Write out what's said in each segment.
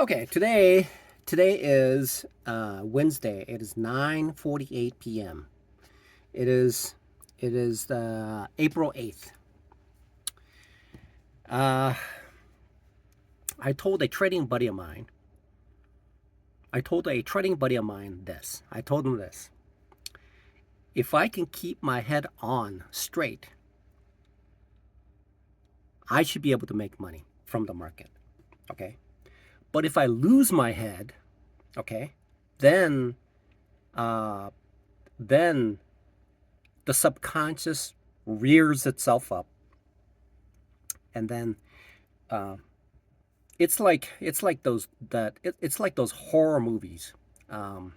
Okay, today is Wednesday. It is 9:48 p.m. It is April 8th. Uh, I told a trading buddy of mine. I told a trading buddy of mine this. I told him this. If I can keep my head on straight, I should be able to make money from the market. Okay? But if I lose my head, okay, then uh, then the subconscious rears itself up, and then uh, it's like those horror movies. Um,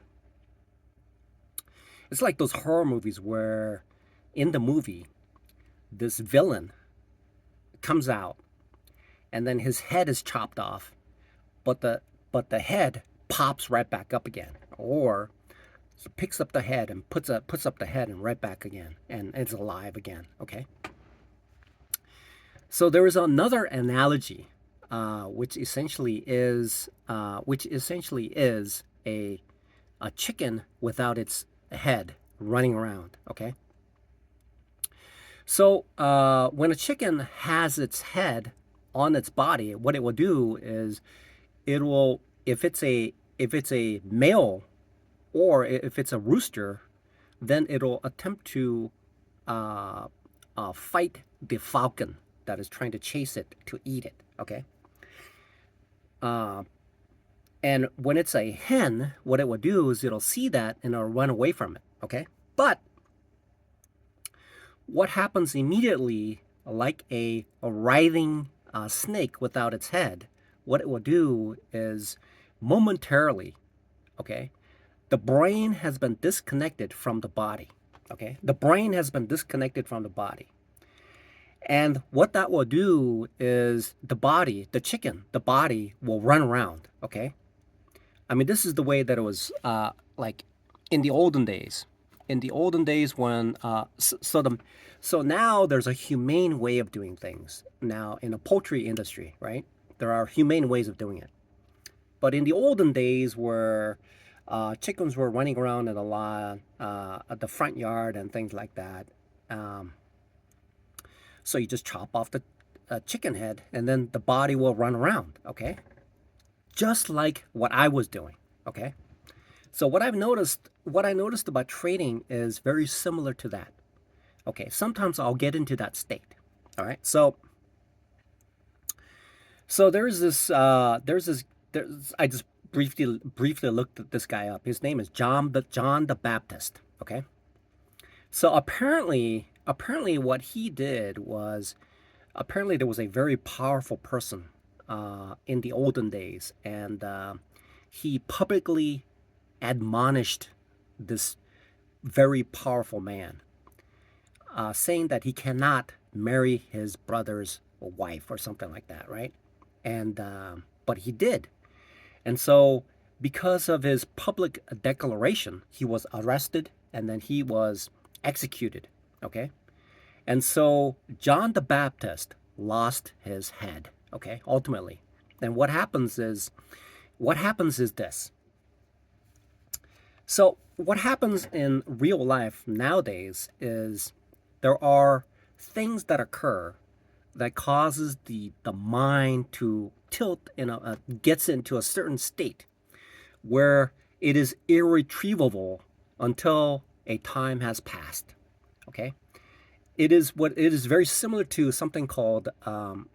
it's like those horror movies where in the movie this villain comes out and then his head is chopped off, but the head pops right back up again, or he picks up the head and puts up the head and right back again, and it's alive again. Okay. So there is another analogy, which essentially is a chicken without its head running around. Okay. So when a chicken has its head on its body, what it will do is it will, if it's a male or if it's a rooster, then it'll attempt to uh, fight the falcon that is trying to chase it to eat it. Okay. Uh, and when it's a hen, what it will do is it'll see that and it'll run away from it. Okay. But what happens immediately, like a writhing snake without its head, what it will do is momentarily, okay, the brain has been disconnected from the body. Okay, the brain has been disconnected from the body. And what that will do is the body, the chicken, the body will run around. Okay, I mean, this is the way that it was like in the olden days. In the olden days, when so now there's a humane way of doing things. Now in the poultry industry, right? There are humane ways of doing it. But in the olden days, where chickens were running around in the lawn, at the front yard, and things like that, um, so you just chop off the chicken head, and then the body will run around. Okay, just like what I was doing. Okay. So what I noticed about trading is very similar to that. Okay, sometimes I'll get into that state. All right, so there's I just briefly looked at this guy up. His name is John the Baptist. Okay, so apparently what he did was, apparently there was a very powerful person in the olden days, and he publicly admonished this very powerful man, saying that he cannot marry his brother's wife or something like that, right? And but he did, and so because of his public declaration, he was arrested and then he was executed. Okay, and so John the Baptist lost his head. Okay, ultimately, and what happens is this. So what happens in real life nowadays is there are things that occur that causes the mind to tilt gets into a certain state where it is irretrievable until a time has passed. Okay, it is very similar to something called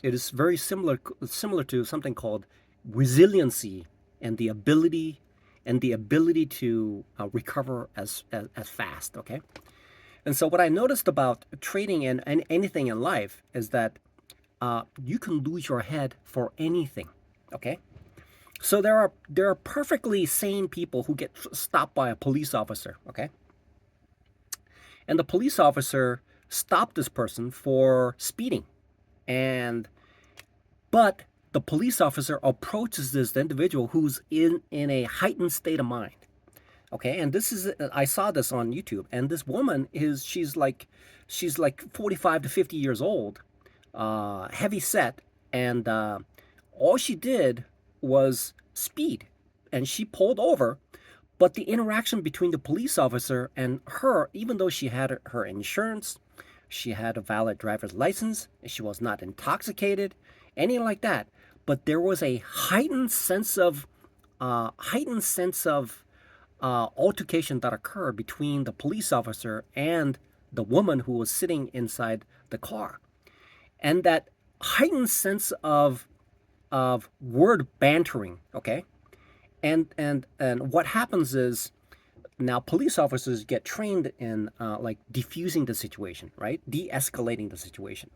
it is very similar to something called resiliency, and the ability to recover as fast. Okay, and so what I noticed about trading and anything in life is that you can lose your head for anything. Okay, so there are perfectly sane people who get stopped by a police officer. Okay, and the police officer stopped this person for speeding, and but the police officer approaches this individual who's in a heightened state of mind. Okay, and this is, I saw this on YouTube, and this woman is, she's like 45 to 50 years old, heavy set, and all she did was speed, and she pulled over. But the interaction between the police officer and her, even though she had her insurance, she had a valid driver's license, she was not intoxicated, anything like that. But there was a heightened sense of altercation that occurred between the police officer and the woman who was sitting inside the car, and that heightened sense of word bantering. Okay, and what happens is now police officers get trained in like diffusing the situation, right, de-escalating the situation.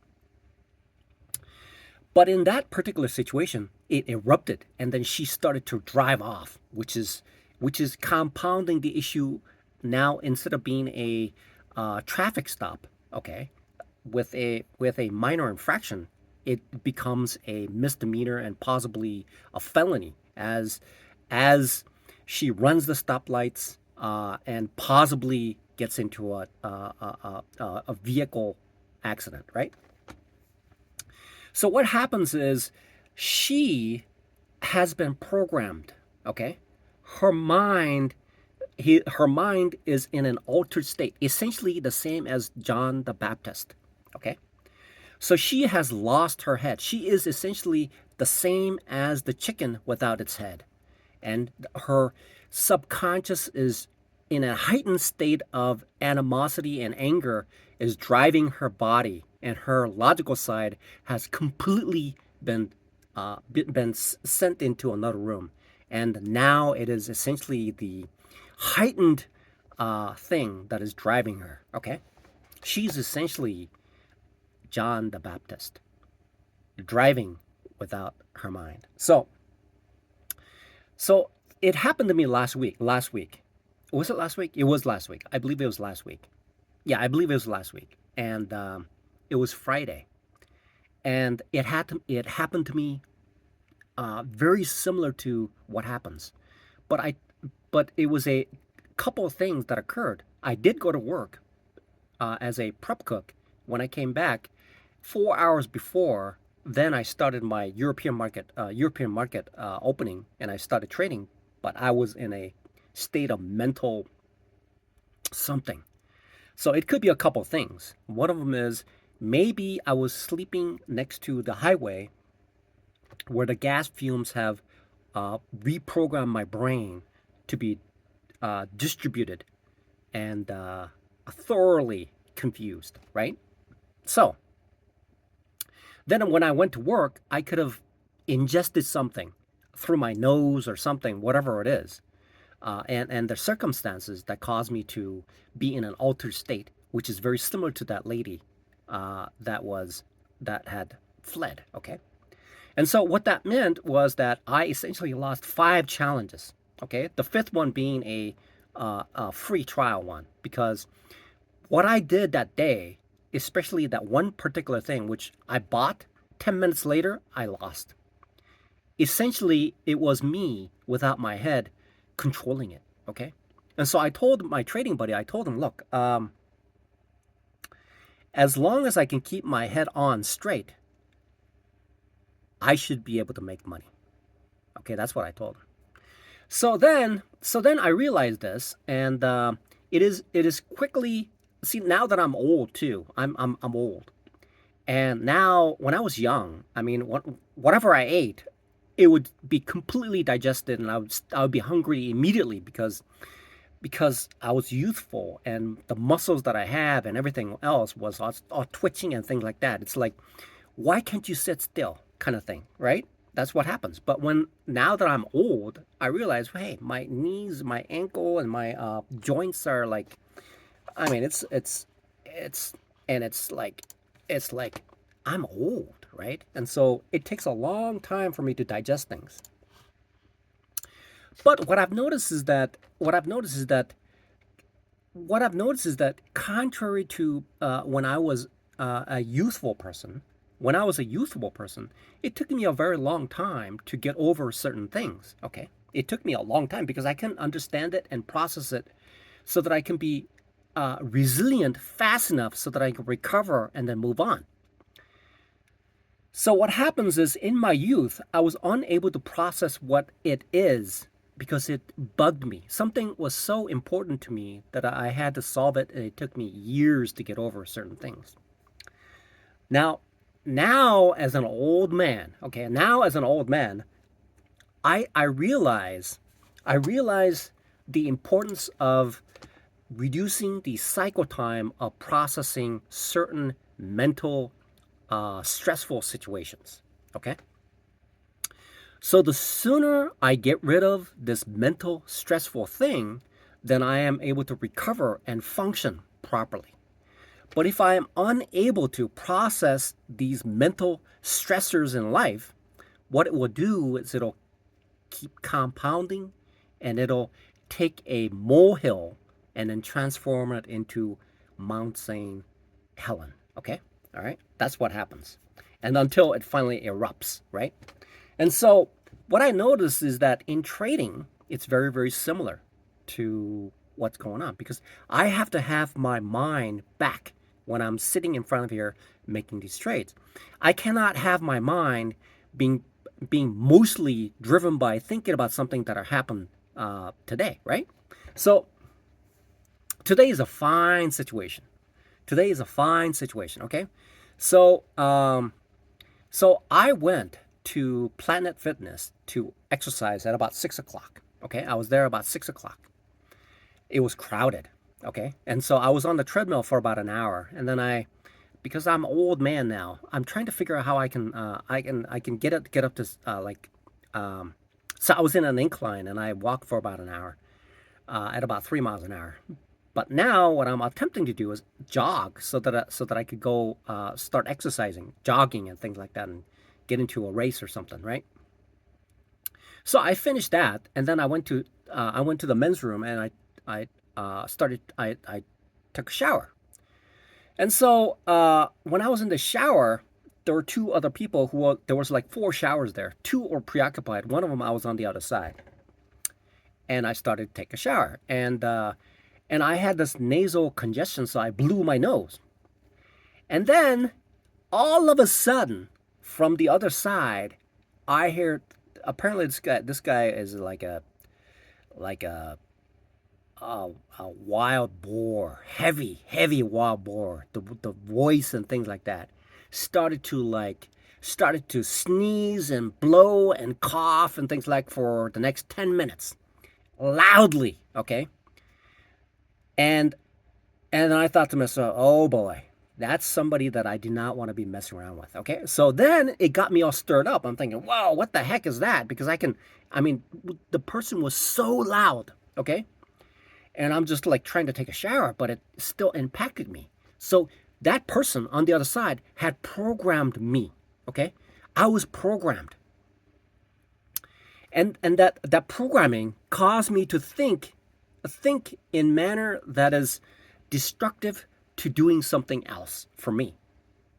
But in that particular situation, it erupted, and then she started to drive off, which is compounding the issue. Now, instead of being a traffic stop, okay, with a minor infraction, it becomes a misdemeanor and possibly a felony as she runs the stoplights and possibly gets into a vehicle accident, right? So what happens is she has been programmed, okay? Her mind her mind is in an altered state, essentially the same as John the Baptist, okay? So she has lost her head. She is essentially the same as the chicken without its head. And her subconscious is in a heightened state of animosity and anger, is driving her body, and her logical side has completely been sent into another room. And now it is essentially the heightened thing that is driving her. Okay, she's essentially John the Baptist, driving without her mind. So it happened to me last week. Was it last week? It was last week. I believe it was last week. Yeah, I believe it was last week. And it was Friday. And it happened to me very similar to what happens. But it was a couple of things that occurred. I did go to work as a prep cook. When I came back, 4 hours before, then I started my European market opening, and I started trading. But I was in a state of mental something. So it could be a couple things. One of them is maybe I was sleeping next to the highway where the gas fumes have reprogrammed my brain to be distributed and thoroughly confused, right? So then when I went to work, I could have ingested something through my nose or something, whatever it is. And the circumstances that caused me to be in an altered state, which is very similar to that lady that had fled. Okay, and so what that meant was that I essentially lost 5 challenges. Okay, the 5th one being a free trial one, because what I did that day, especially that one particular thing which I bought, 10 minutes later I lost. Essentially, it was me without my head controlling it, okay? And so I told my trading buddy, I told him, look, as long as I can keep my head on straight, I should be able to make money. Okay, that's what I told him. So then I realized this, and it is quickly, see, now that I'm old too, I'm old. And now when I was young, I mean, whatever I ate, it would be completely digested, and I would be hungry immediately because I was youthful, and the muscles that I have and everything else was all twitching and things like that. It's like, why can't you sit still, kind of thing, right? That's what happens. But now that I'm old, I realize, hey, my knees, my ankle, and my joints are like, I mean, it's like I'm old, right? And so it takes a long time for me to digest things. But what I've noticed is that contrary to when I was a youthful person, it took me a very long time to get over certain things. Okay, it took me a long time because I can understand it and process it, so that I can be resilient fast enough so that I can recover and then move on. So what happens is in my youth, I was unable to process what it is because it bugged me. Something was so important to me that I had to solve it, and it took me years to get over certain things. Now, now as an old man, okay, now as an old man, I realize the importance of reducing the cycle time of processing certain mental stressful situations. Okay? So the sooner I get rid of this mental stressful thing, then I am able to recover and function properly. But if I am unable to process these mental stressors in life, what it will do is it'll keep compounding, and it'll take a molehill and then transform it into Mount St. Helen. Okay? All right? That's what happens. And until it finally erupts, right? And so what I notice is that in trading, it's very, very similar to what's going on, because I have to have my mind back when I'm sitting in front of here making these trades. I cannot have my mind being mostly driven by thinking about something that happened today, right? So today is a fine situation. Today is a fine situation. Okay, so so I went to Planet Fitness to exercise at about 6 o'clock. Okay, I was there about 6 o'clock. It was crowded. Okay, and so I was on the treadmill for about an hour, and then because I'm an old man now, I'm trying to figure out how I can get up to so I was in an incline, and I walked for about an hour at about 3 miles an hour. But now what I'm attempting to do is jog so that I could go start exercising, jogging and things like that, and get into a race or something, right? So I finished that, and then I went to the men's room, and I took a shower. And so when I was in the shower, there were two other people there was like four showers there. Two were preoccupied. One of them, I was on the other side. And I started to take a shower. And I had this nasal congestion, so I blew my nose. And then all of a sudden, from the other side, I hear, apparently this guy is like a wild boar, heavy wild boar. The voice and things like that started to sneeze and blow and cough and things like for the next 10 minutes, loudly. Okay, and I thought to myself, oh boy, that's somebody that I do not want to be messing around with. Okay, so then it got me all stirred up. I'm thinking, whoa, what the heck is that? Because the person was so loud. Okay, and I'm just like trying to take a shower, but it still impacted me. So that person on the other side had programmed me. Okay, I was programmed, and that programming caused me to think in manner that is destructive to doing something else for me,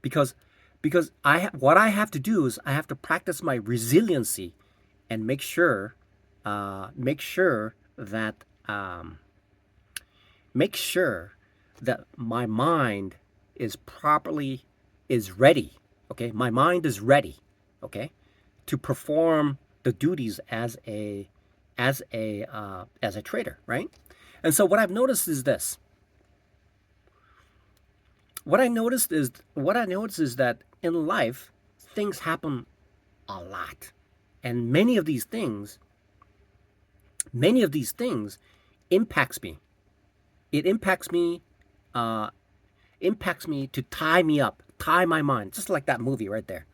because what I have to do is I have to practice my resiliency and make sure that my mind is ready. Okay, my mind is ready. Okay, to perform the duties as a trader, right? And so what I've noticed is this. What I noticed is that in life things happen a lot, and many of these things impacts me. It impacts me to tie me up, tie my mind, just like that movie right there.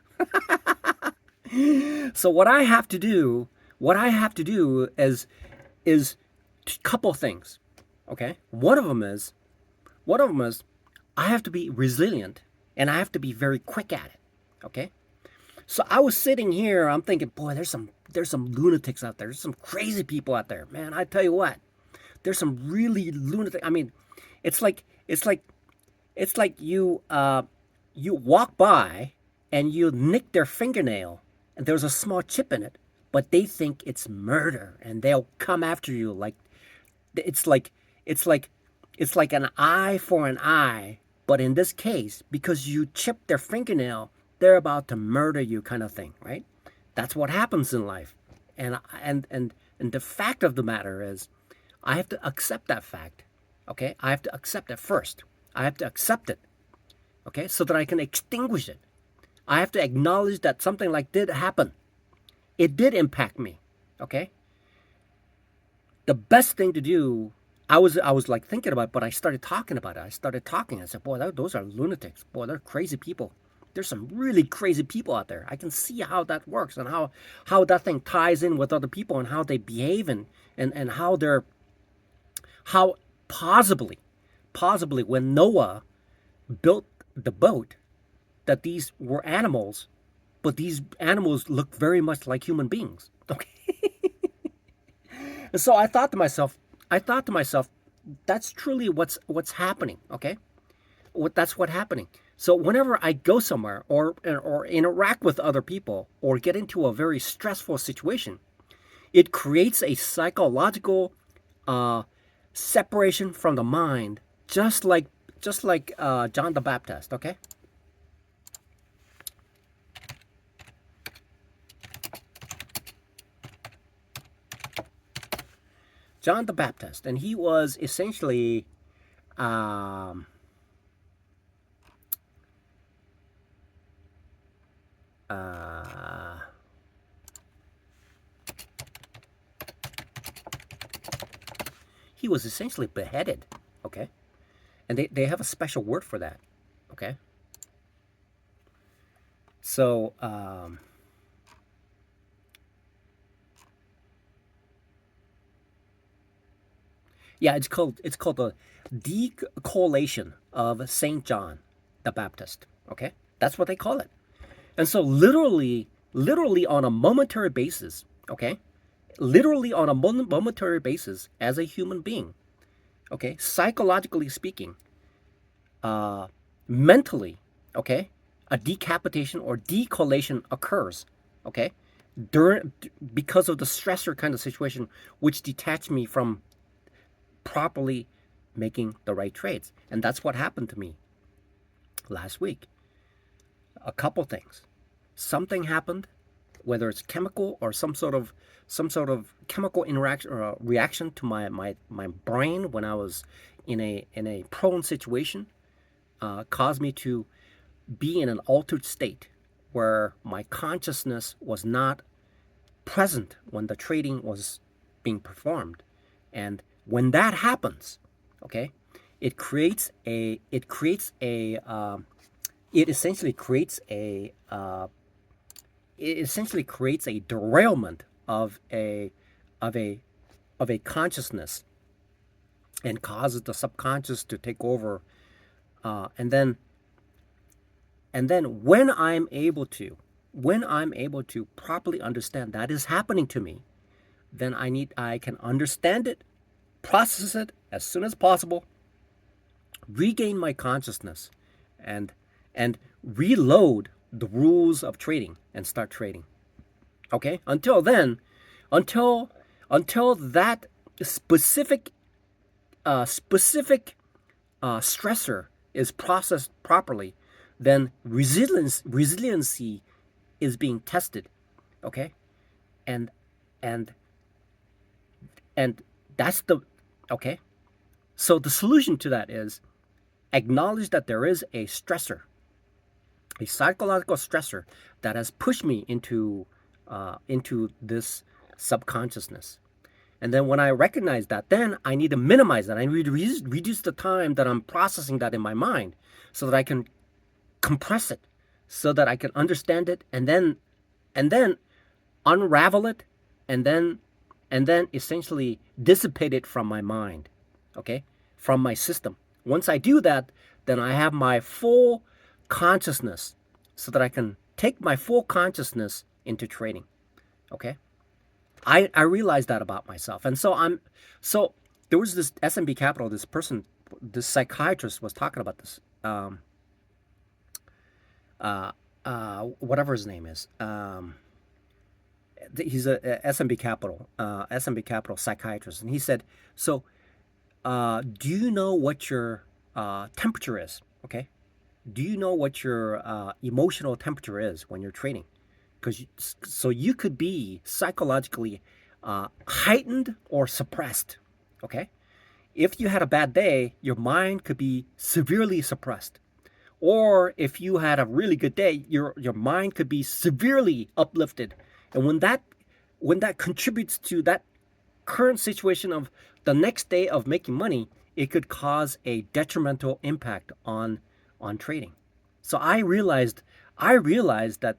So what I have to do is a couple things. Okay, one of them is I have to be resilient, and I have to be very quick at it. Okay, so I was sitting here, I'm thinking, boy, there's some lunatics out there. There's some crazy people out there, man. I tell you what, there's some really lunatic. I mean, it's like you walk by and you nick their fingernail, and there's a small chip in it, but they think it's murder, and they'll come after you like it's like an eye for an eye. But in this case, because you chipped their fingernail, they're about to murder you kind of thing, right? That's what happens in life. And the fact of the matter is, I have to accept that fact. Okay? I have to accept it first. I have to accept it. Okay? So that I can extinguish it. I have to acknowledge that something like did happen. It did impact me. Okay? The best thing to do, I was like thinking about it, but I started talking about it. I started talking. I said, boy, those are lunatics. Boy, they're crazy people. There's some really crazy people out there. I can see how that works and how that thing ties in with other people and how they behave and how they're how possibly when Noah built the boat, that these were animals, but these animals look very much like human beings. Okay. And so I thought to myself, that's truly what's happening. Okay. That's what's happening. So whenever I go somewhere or interact with other people or get into a very stressful situation, it creates a psychological separation from the mind, just like John the Baptist. Okay. John the Baptist, and he was essentially um, uh, he was essentially beheaded. Okay, and they have a special word for that. Okay, so yeah, it's called the Decollation of Saint John the Baptist. Okay, that's what they call it. And so literally on a momentary basis. Okay, literally on a momentary basis as a human being. Okay, psychologically speaking, uh, mentally, okay, a decapitation or decollation occurs. Okay, during because of the stressor kind of situation, which detached me from properly making the right trades. And that's what happened to me last week. A couple things. Something happened, whether it's chemical or some sort of chemical interaction or reaction to my brain when I was in a prone situation, caused me to be in an altered state where my consciousness was not present when the trading was being performed. And when that happens, okay, it creates a it creates a it essentially creates a it essentially creates a derailment of a of a consciousness and causes the subconscious to take over. And then when I'm able to properly understand that is happening to me, then I can understand it, process it as soon as possible, regain my consciousness, and reload the rules of trading and start trading. Okay? Until then, until that specific stressor is processed properly, then resiliency is being tested. Okay? And and and that's the okay. So the solution to that is acknowledge that there is a stressor, a psychological stressor that has pushed me into this subconsciousness. And then when I recognize that, then I need to minimize that. I need to reduce the time that I'm processing that in my mind so that I can compress it, so that I can understand it, and then unravel it, and then essentially dissipate it from my mind, okay, from my system. Once I do that, then I have my full consciousness, so that I can take my full consciousness into trading. Okay, I realized that about myself, and so there was this SMB Capital. This person, this psychiatrist, was talking about this. Whatever his name is. He's a SMB Capital psychiatrist, and he said, "So, do you know what your temperature is?" Okay, Do you know what your emotional temperature is when you're trading? Because so you could be psychologically heightened or suppressed. Okay, if you had a bad day, your mind could be severely suppressed. Or if you had a really good day, your mind could be severely uplifted. And when that contributes to that current situation of the next day of making money, it could cause a detrimental impact on trading. So I realized that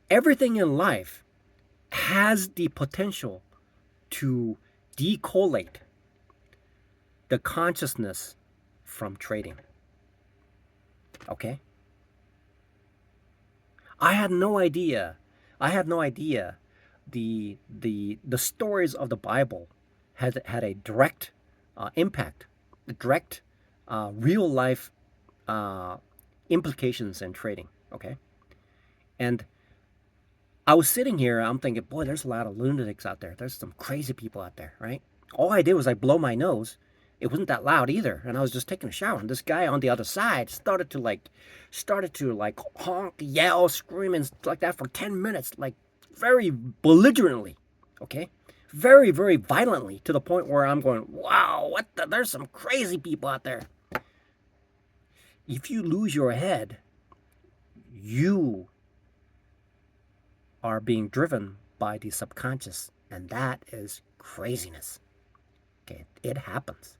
everything in life has the potential to decollate the consciousness from trading. Okay? I had no idea. I had no idea the stories of the Bible had a direct impact, a direct real life uh, implications in trading. Okay, and I was sitting here, I'm thinking, boy, there's a lot of lunatics out there. There's some crazy people out there, right? All I did was I blow my nose. It wasn't that loud either, and I was just taking a shower. And this guy on the other side started to honk, yell, scream, and like that for 10 minutes, like very belligerently, okay, very very violently, to the point where I'm going, wow, what the? There's some crazy people out there. If you lose your head, you are being driven by the subconscious, and that is craziness. Okay, it happens.